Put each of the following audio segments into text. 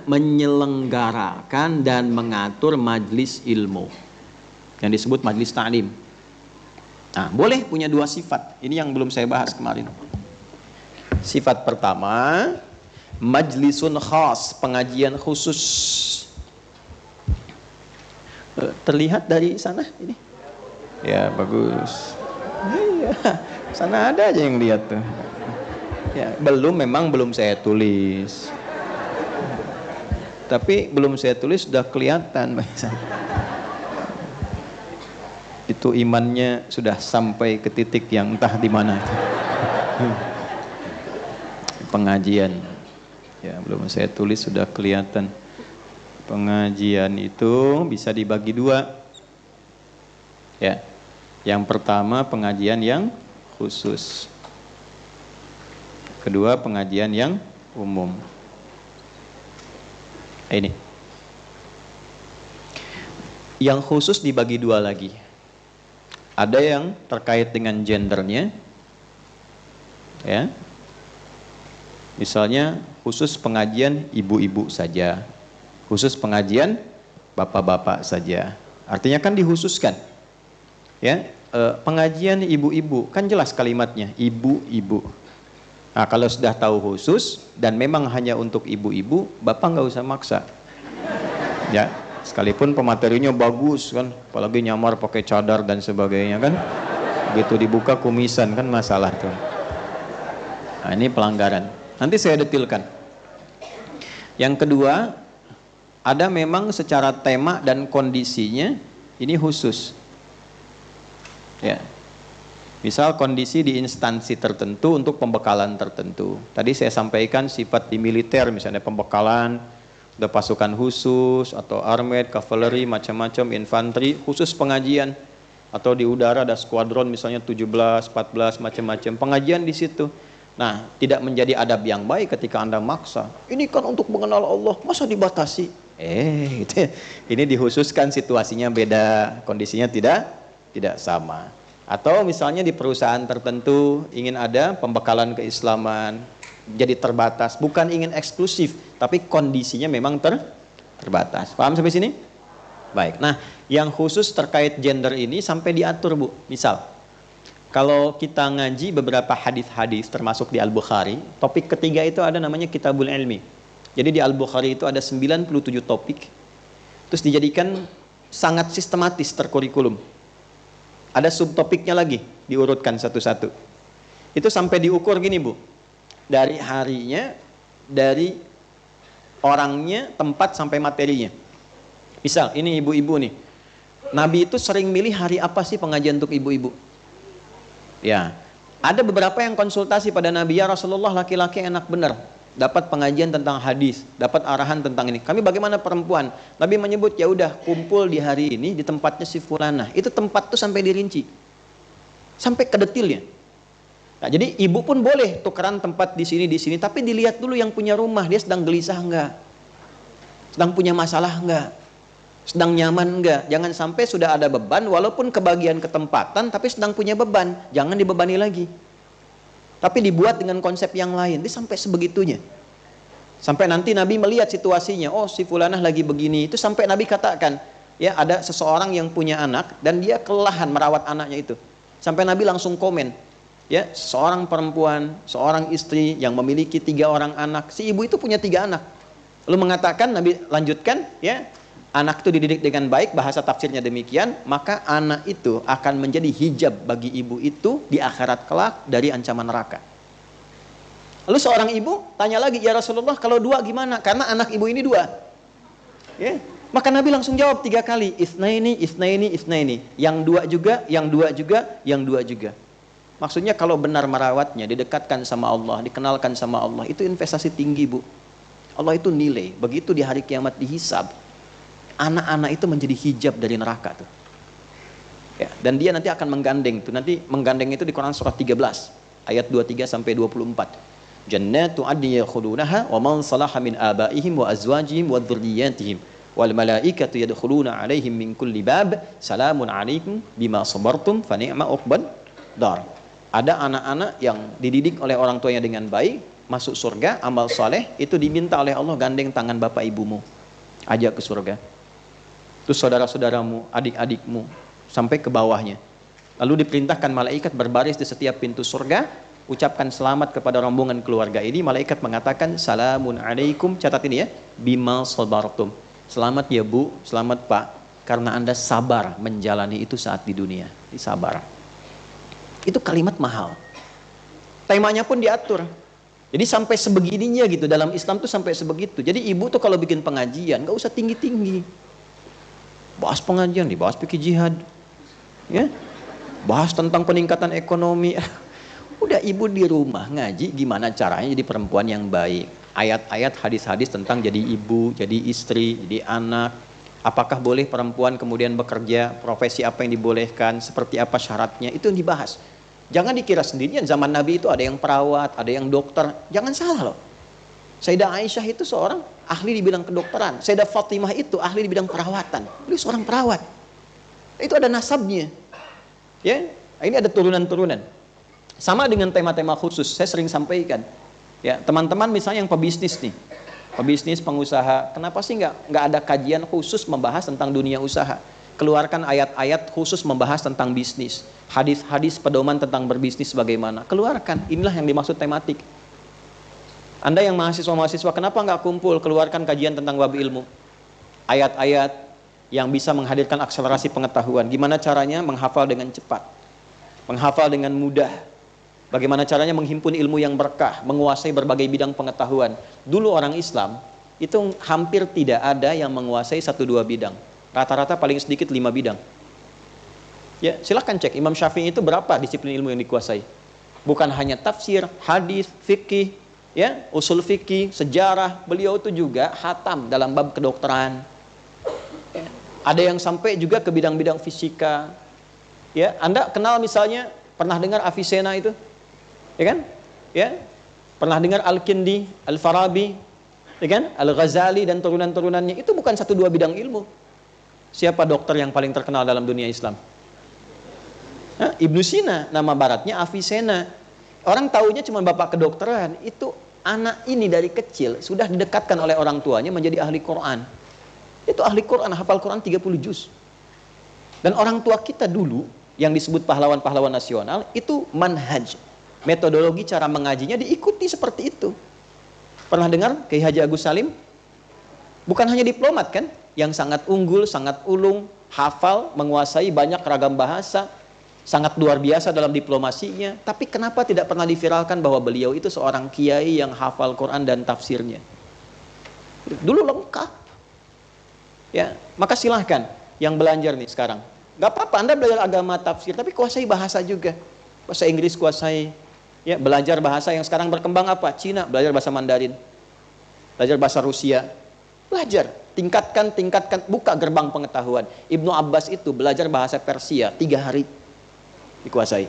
menyelenggarakan dan mengatur majlis ilmu yang disebut majlis ta'lim. Nah, boleh punya dua sifat. Ini yang belum saya bahas kemarin. Sifat pertama, majlisun khas, pengajian khusus. Terlihat dari sana ini? Ya, bagus. Iya, sana ada aja yang lihat tuh. Ya, memang belum saya tulis. Tapi belum saya tulis sudah kelihatan. Itu imannya sudah sampai ke titik yang entah di mana. Pengajian. Ya, belum saya tulis sudah kelihatan. Pengajian itu bisa dibagi dua. Ya. Yang pertama pengajian yang khusus. Kedua pengajian yang umum. Ini. Yang khusus dibagi dua lagi. Ada yang terkait dengan gendernya. Ya. Misalnya khusus pengajian ibu-ibu saja. Khusus pengajian bapak-bapak saja. Artinya kan dikhususkan. Ya, pengajian ibu-ibu kan jelas kalimatnya ibu-ibu. Nah, kalau sudah tahu khusus dan memang hanya untuk ibu-ibu, bapak nggak usah maksa. Ya, sekalipun pematerinya bagus kan, apalagi nyamar pakai cadar dan sebagainya kan, begitu dibuka kumisan kan masalah tuh. Nah, ini pelanggaran. Nanti saya detilkan. Yang kedua, ada memang secara tema dan kondisinya ini khusus. Ya. Misal kondisi di instansi tertentu untuk pembekalan tertentu. Tadi saya sampaikan sifat di militer, misalnya pembekalan, ada pasukan khusus atau armed, cavalry, macam-macam, infanteri, khusus pengajian. Atau di udara ada skuadron misalnya 17, 14, macam-macam. Pengajian di situ. Nah, tidak menjadi adab yang baik ketika Anda maksa. Ini kan untuk mengenal Allah, masa dibatasi? Gitu. Ini dikhususkan, situasinya beda, kondisinya tidak sama. Atau misalnya di perusahaan tertentu ingin ada pembekalan keislaman, jadi terbatas, bukan ingin eksklusif, tapi kondisinya memang terbatas. Paham sampai sini? Baik. Nah, yang khusus terkait gender ini sampai diatur, Bu. Misal, kalau kita ngaji beberapa hadis-hadis termasuk di Al-Bukhari, topik ketiga itu ada namanya Kitabul Ilmi. Jadi di Al-Bukhari itu ada 97 topik. Terus dijadikan sangat sistematis terkurikulum. Ada subtopiknya lagi, diurutkan satu-satu. Itu sampai diukur gini, Bu. Dari harinya, dari orangnya, tempat sampai materinya. Misal, ini ibu-ibu nih. Nabi itu sering milih hari apa sih pengajian untuk ibu-ibu? Ya, ada beberapa yang konsultasi pada Nabi, ya Rasulullah, laki-laki enak benar. Dapat pengajian tentang hadis, dapat arahan tentang ini. Kami bagaimana perempuan? Nabi menyebut, ya udah kumpul di hari ini di tempatnya si fulanah. Itu tempat tuh sampai dirinci, sampai ke detilnya. Nah, jadi ibu pun boleh tukeran tempat di sini, tapi dilihat dulu yang punya rumah, dia sedang gelisah enggak, sedang punya masalah enggak, sedang nyaman enggak. Jangan sampai sudah ada beban, walaupun kebagian ketempatan, tapi sedang punya beban, jangan dibebani lagi. Tapi dibuat dengan konsep yang lain. Dia sampai sebegitunya. Sampai nanti Nabi melihat situasinya. Oh, si fulanah lagi begini. Itu sampai Nabi katakan, ya ada seseorang yang punya anak dan dia kelelahan merawat anaknya itu. Sampai Nabi langsung komen, ya seorang perempuan, seorang istri yang memiliki 3 orang anak. Si ibu itu punya 3 anak. Lalu mengatakan, Nabi lanjutkan, ya anak itu dididik dengan baik, bahasa tafsirnya demikian, maka anak itu akan menjadi hijab bagi ibu itu di akhirat kelak dari ancaman neraka. Lalu seorang ibu tanya lagi, ya Rasulullah, kalau 2 gimana? Karena anak ibu ini 2. Ya, maka Nabi langsung jawab 3 kali, isnaini, isnaini, isnaini. Yang 2 juga, yang 2 juga, yang 2 juga. Maksudnya kalau benar merawatnya, didekatkan sama Allah, dikenalkan sama Allah, itu investasi tinggi, Bu. Allah itu nilai, begitu di hari kiamat dihisab, anak-anak itu menjadi hijab dari neraka tuh. Ya, dan dia nanti akan menggandeng tuh. Nanti menggandeng itu di Quran surat 13 ayat 23 sampai 24. Jannatu adnin yadkhulunaha wa man salaha min abaihim wa azwajihim wa dzurriyyatihim wal malaikatu yadkhuluna 'alaihim min kulli bab salamun 'alaikum bima sabartum fa ni'ma uqbad dar. Ada anak-anak yang dididik oleh orang tuanya dengan baik, masuk surga, amal soleh, itu diminta oleh Allah gandeng tangan bapak ibumu, ajak ke surga. Terus saudara-saudaramu, adik-adikmu, sampai ke bawahnya. Lalu diperintahkan malaikat berbaris di setiap pintu surga, ucapkan selamat kepada rombongan keluarga ini. Malaikat mengatakan, salamun alaikum, catat ini ya, bima sabartum. Selamat ya bu, selamat pak, karena anda sabar menjalani itu saat di dunia. Sabar. Itu kalimat mahal. Temanya pun diatur. Jadi sampai sebegininya gitu, dalam Islam tuh sampai sebegitu. Jadi ibu tuh kalau bikin pengajian, gak usah tinggi-tinggi. Bahas pengajian, dibahas fikih jihad. Ya, bahas tentang peningkatan ekonomi. Udah ibu di rumah ngaji gimana caranya jadi perempuan yang baik. Ayat-ayat, hadis-hadis tentang jadi ibu, jadi istri, jadi anak. Apakah boleh perempuan kemudian bekerja, profesi apa yang dibolehkan, seperti apa syaratnya, itu yang dibahas. Jangan dikira sendirian, zaman Nabi itu ada yang perawat, ada yang dokter. Jangan salah loh. Sayyidah Aisyah itu seorang ahli di bidang kedokteran. Sayyidah Fatimah itu ahli di bidang perawatan. Beliau seorang perawat. Itu ada nasabnya. Ya, ini ada turunan-turunan. Sama dengan tema-tema khusus, saya sering sampaikan. Ya, teman-teman misalnya yang pebisnis nih. Pebisnis, pengusaha, kenapa sih nggak ada kajian khusus membahas tentang dunia usaha? Keluarkan ayat-ayat khusus membahas tentang bisnis. Hadis-hadis pedoman tentang berbisnis bagaimana. Keluarkan, inilah yang dimaksud tematik. Anda yang mahasiswa-mahasiswa, kenapa nggak kumpul? Keluarkan kajian tentang bab ilmu. Ayat-ayat yang bisa menghadirkan akselerasi pengetahuan. Gimana caranya menghafal dengan cepat. Menghafal dengan mudah. Bagaimana caranya menghimpun ilmu yang berkah. Menguasai berbagai bidang pengetahuan. Dulu orang Islam, itu hampir tidak ada yang menguasai 1-2 bidang. Rata-rata paling sedikit 5 bidang. Ya, silahkan cek Imam Syafi'i itu berapa disiplin ilmu yang dikuasai. Bukan hanya tafsir, hadis, fikih, ya, usul fikih, sejarah. Beliau itu juga khatam dalam bab kedokteran. Ya, ada yang sampai juga ke bidang-bidang fisika. Ya, Anda kenal misalnya, pernah dengar Avicenna itu? Ya kan? Ya. Pernah dengar Al-Kindi, Al-Farabi, ya kan? Al-Ghazali dan turunan-turunannya. Itu bukan 1-2 bidang ilmu. Siapa dokter yang paling terkenal dalam dunia Islam? Ibnu Sina, nama baratnya Avicenna. Orang taunya cuma bapak kedokteran. Itu anak ini dari kecil sudah didekatkan oleh orang tuanya menjadi ahli Quran. Itu ahli Quran, hafal Quran 30 juz. Dan orang tua kita dulu yang disebut pahlawan-pahlawan nasional itu manhaj. Metodologi cara mengajinya diikuti seperti itu. Pernah dengar Kiai Haji Agus Salim? Bukan hanya diplomat kan? Yang sangat unggul, sangat ulung, hafal, menguasai banyak ragam bahasa, sangat luar biasa dalam diplomasinya. Tapi kenapa tidak pernah diviralkan bahwa beliau itu seorang kiai yang hafal Quran dan tafsirnya? Dulu lengkap. Ya, maka silahkan yang belajar nih sekarang. Gak apa-apa Anda belajar agama tafsir, tapi kuasai bahasa juga. Bahasa Inggris kuasai. Ya, belajar bahasa yang sekarang berkembang apa? Cina, belajar bahasa Mandarin. Belajar bahasa Rusia. Belajar, tingkatkan, buka gerbang pengetahuan. Ibnu Abbas itu belajar bahasa Persia 3 hari dikuasai.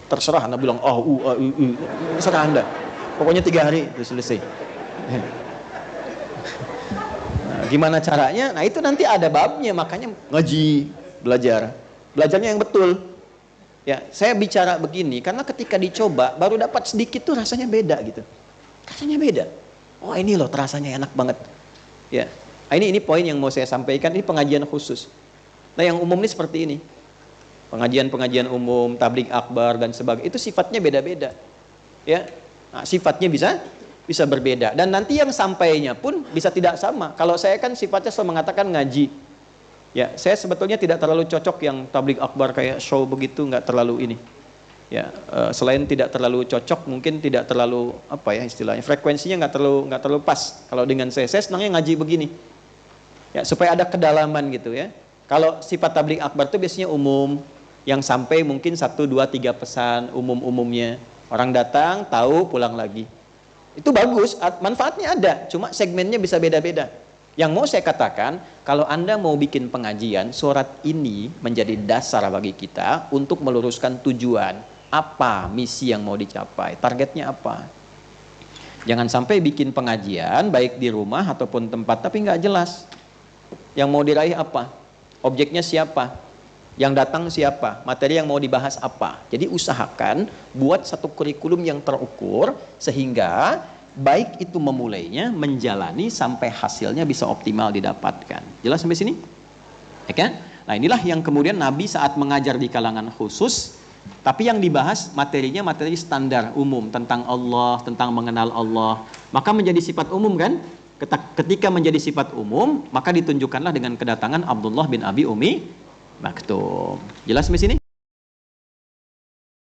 Terserah Anda bilang terserah Anda. Pokoknya 3 hari itu selesai. Nah, gimana caranya? Nah, itu nanti ada babnya, makanya ngaji, belajarnya yang betul. Ya, saya bicara begini karena ketika dicoba baru dapat sedikit tuh rasanya beda gitu. Rasanya beda. Oh, ini loh rasanya enak banget. Ya, ini poin yang mau saya sampaikan. Ini pengajian khusus. Nah, yang umum ini seperti ini. Pengajian-pengajian umum, tabligh akbar dan sebagainya. Itu sifatnya beda-beda. Ya, nah, sifatnya bisa berbeda. Dan nanti yang sampainya pun bisa tidak sama. Kalau saya kan sifatnya selalu mengatakan ngaji. Ya, saya sebetulnya tidak terlalu cocok yang tabligh akbar kayak show begitu, nggak terlalu ini. Ya, selain tidak terlalu cocok, mungkin tidak terlalu apa ya istilahnya, frekuensinya nggak terlalu pas. Kalau dengan saya senangnya ngaji begini. Ya, supaya ada kedalaman gitu ya. Kalau sifat tabligh akbar itu biasanya umum, yang sampai mungkin 1, 2, 3 pesan umum-umumnya. Orang datang, tahu, pulang lagi. Itu bagus, manfaatnya ada, cuma segmennya bisa beda-beda. Yang mau saya katakan, kalau Anda mau bikin pengajian, surat ini menjadi dasar bagi kita untuk meluruskan tujuan. Apa misi yang mau dicapai? Targetnya apa? Jangan sampai bikin pengajian, baik di rumah ataupun tempat, tapi nggak jelas. Yang mau diraih apa? Objeknya siapa? Yang datang siapa? Materi yang mau dibahas apa? Jadi usahakan buat satu kurikulum yang terukur, sehingga baik itu memulainya, menjalani sampai hasilnya bisa optimal didapatkan. Jelas sampai sini? Ya kan? Nah, inilah yang kemudian Nabi saat mengajar di kalangan khusus, tapi yang dibahas materinya materi standar umum tentang Allah, tentang mengenal Allah. Maka menjadi sifat umum kan? Ketika menjadi sifat umum, maka ditunjukkanlah dengan kedatangan Abdullah bin Abi Umi Maktum. Jelas sampai sini?